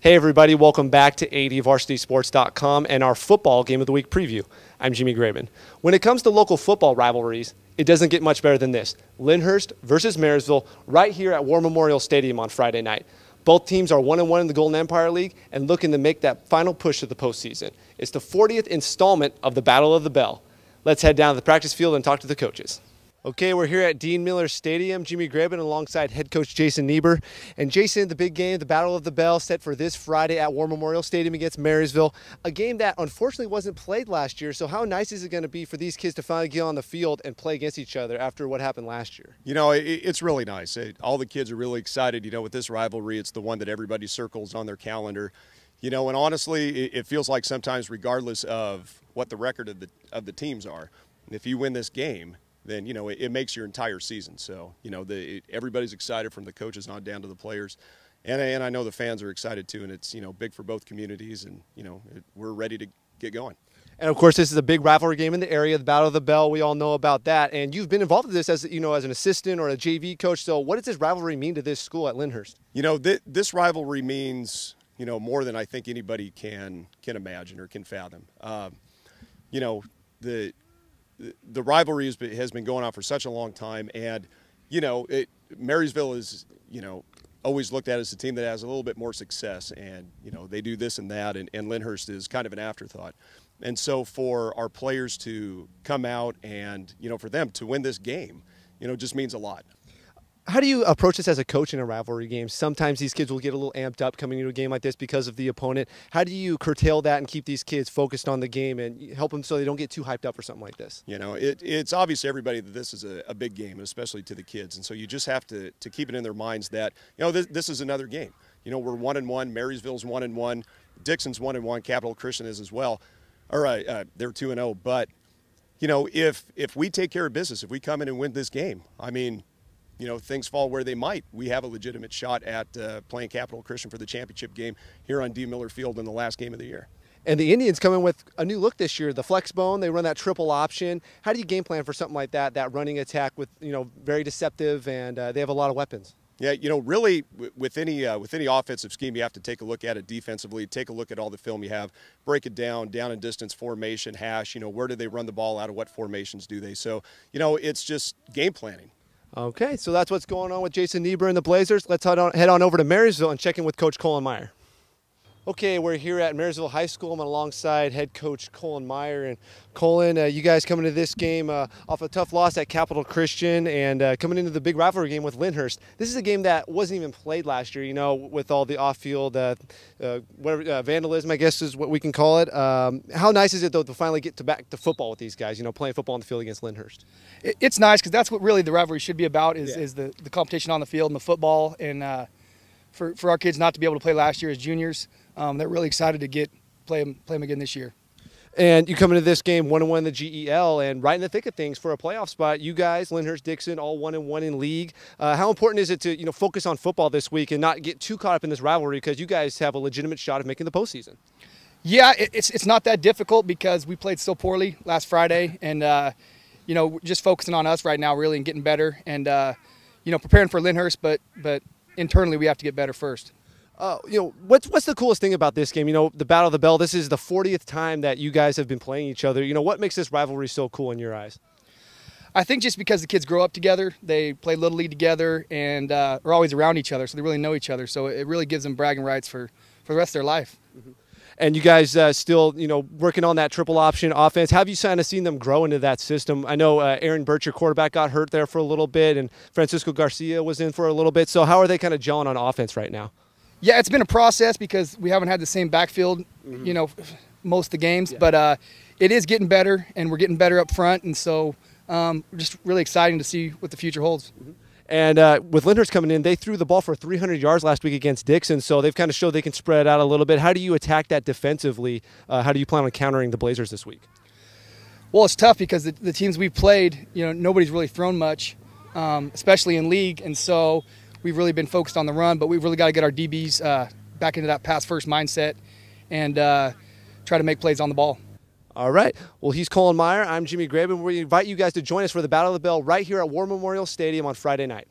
Hey everybody, welcome back to ADVarsItySports.com and our football game of the week preview. I'm Jimmy Graben. When it comes to local football rivalries, it doesn't get much better than this. Lindhurst versus Marysville right here at War Memorial Stadium on Friday night. Both teams are 1-1 in the Golden Empire League and looking to make that final push to the postseason. It's the 40th installment of the Battle of the Bell. Let's head down to the practice field and talk to the coaches. Okay, we're here at Dean Miller Stadium. Jimmy Graben alongside head coach Jason Niebuhr. And Jason, the big game, the Battle of the Bell, set for this Friday at War Memorial Stadium against Marysville. A game that unfortunately wasn't played last year. So how nice is it going to be for these kids to finally get on the field and play against each other after what happened last year? You know, it's really nice. All the kids are really excited. You know, with this rivalry, it's the one that everybody circles on their calendar. You know, and honestly, it feels like sometimes regardless of what the record of the teams are, if you win this game, then, you know, it makes your entire season. So, you know, everybody's excited from the coaches on down to the players. And I know the fans are excited too, and it's, you know, big for both communities, and, you know, we're ready to get going. And, of course, this is a big rivalry game in the area, the Battle of the Bell. We all know about that. And you've been involved in this as, you know, as an assistant or a JV coach. So what does this rivalry mean to this school at Lindhurst? You know, this rivalry means, you know, more than I think anybody can imagine or can fathom. You know, the rivalry has been going on for such a long time, and, you know, Marysville is, you know, always looked at as a team that has a little bit more success, and, you know, they do this and that, and Lindhurst is kind of an afterthought. And so for our players to come out and, you know, for them to win this game, you know, just means a lot. How do you approach this as a coach in a rivalry game? Sometimes these kids will get a little amped up coming into a game like this because of the opponent. How do you curtail that and keep these kids focused on the game and help them so they don't get too hyped up for something like this? You know, it's obvious to everybody that this is a big game, especially to the kids. And so you just have to keep it in their minds that, you know, this is another game. You know, we're 1-1. Marysville's 1-1. Dixon's 1-1. Capital Christian is as well. All right, they're 2-0. But, you know, if we take care of business, if we come in and win this game, I mean, you know, things fall where they might. We have a legitimate shot at playing Capital Christian for the championship game here on D. Miller Field in the last game of the year. And the Indians come in with a new look this year, the flex bone. They run that triple option. How do you game plan for something like that running attack with, you know, very deceptive, and they have a lot of weapons? Yeah, you know, really with any offensive scheme, you have to take a look at it defensively, take a look at all the film you have, break it down and distance formation, hash, you know, where do they run the ball out of, what formations do they? So, you know, it's just game planning. Okay, so that's what's going on with Jason Niebuhr and the Blazers. Let's head on over to Marysville and check in with Coach Colin Meyer. Okay, we're here at Marysville High School. I'm alongside head coach Colin Meyer. And Colin, you guys coming to this game off a tough loss at Capital Christian and coming into the big rivalry game with Lindhurst. This is a game that wasn't even played last year, you know, with all the off-field vandalism, I guess is what we can call it. How nice is it, though, to finally get back to football with these guys, you know, playing football on the field against Lindhurst? It's nice because that's what really the rivalry should be about is the competition on the field and the football. And for our kids not to be able to play last year as juniors, they're really excited to play them again this year. And you come into this game 1-1 in the GEL and right in the thick of things for a playoff spot. You guys, Lindhurst, Dixon, all 1-1 in league. How important is it to, you know, focus on football this week and not get too caught up in this rivalry because you guys have a legitimate shot of making the postseason? Yeah, it's not that difficult because we played so poorly last Friday, and you know, just focusing on us right now really and getting better, and you know, preparing for Lindhurst, but internally we have to get better first. You know, what's the coolest thing about this game? You know, the Battle of the Bell, this is the 40th time that you guys have been playing each other. You know, what makes this rivalry so cool in your eyes? I think just because the kids grow up together, they play Little League together, and are always around each other, so they really know each other. So it really gives them bragging rights for the rest of their life. Mm-hmm. And you guys still, you know, working on that triple option offense. Have you kind of seen them grow into that system? I know Aaron Birch, your quarterback, got hurt there for a little bit, and Francisco Garcia was in for a little bit. So how are they kind of gelling on offense right now? Yeah, it's been a process because we haven't had the same backfield, you know, most of the games. Yeah. But it is getting better, and we're getting better up front. And so just really exciting to see what the future holds. Mm-hmm. And with Lindhurst coming in, they threw the ball for 300 yards last week against Dixon, so they've kind of showed they can spread it out a little bit. How do you attack that defensively? How do you plan on countering the Blazers this week? Well, it's tough because the teams we've played, you know, nobody's really thrown much, especially in league, and so we've really been focused on the run, but we've really got to get our DBs back into that pass-first mindset and try to make plays on the ball. All right. Well, he's Colin Meyer. I'm Jimmy Graben. We invite you guys to join us for the Battle of the Bell right here at War Memorial Stadium on Friday night.